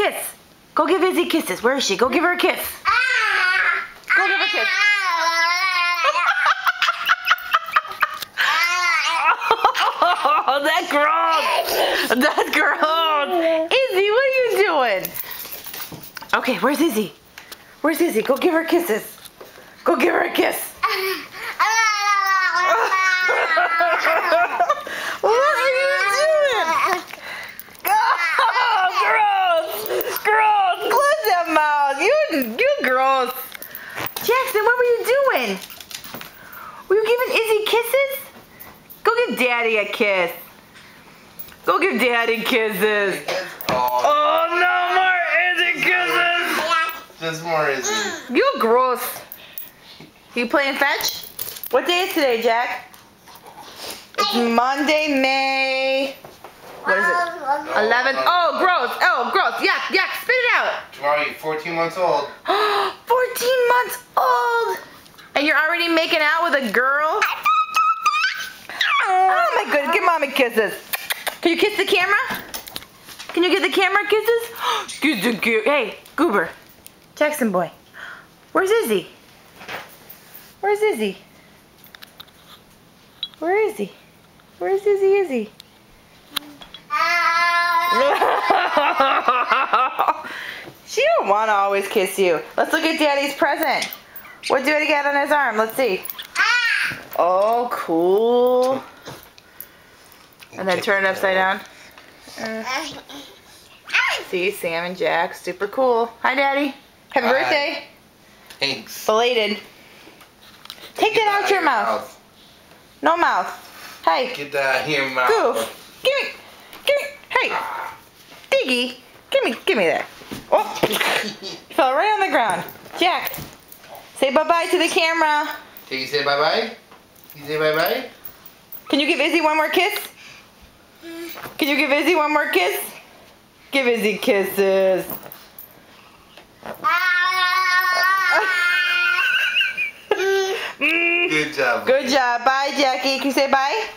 kiss. Go give Izzy kisses. Where is she? Go give her a kiss. Go give her a kiss. Oh, that's gross. That's gross. Izzy, what are you doing? Okay, where's Izzy? Where's Izzy? Go give her kisses. Go give her a kiss. What are you doing? Oh, gross. Gross. Close that mouth. You gross. Jackson, what were you doing? Were you giving Izzy kisses? Go give Daddy a kiss. Go give Daddy kisses. Oh, no more Izzy kisses. Just more Izzy. You gross. You playing fetch? What day is today, Jack? It's Monday, May. What is it? 11th. Oh, gross. Oh, gross. Yuck, yuck. Spit it out. Tomorrow you're 14 months old. 14 months old. And you're already making out with a girl? Oh, my goodness. Give Mommy kisses. Can you kiss the camera? Can you give the camera kisses? Hey, Goober. Jackson boy. Where's Izzy? Where's Izzy? Where is he? Where's Izzy? She don't want to always kiss you. Let's look at Daddy's present. What did he get on his arm? Let's see. Oh, cool. And then turn it upside down. See, Sam and Jack. Super cool. Hi, Daddy. Happy birthday. Thanks. Belated. Take that out your mouth. No mouth. Hey. Get that out of your mouth. Goof. Give me. Hey. Diggy. Give me that. Oh. Fell right on the ground. Jack. Say bye-bye to the camera. Can you say bye-bye? You say bye-bye? Can you give Izzy one more kiss? Can you give Izzy one more kiss? Give Izzy kisses. Good job. Good job. Bye, Jackie. Can you say bye?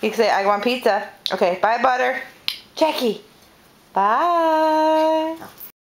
You can say, I want pizza. Okay, bye, Butter. Jackie. Bye.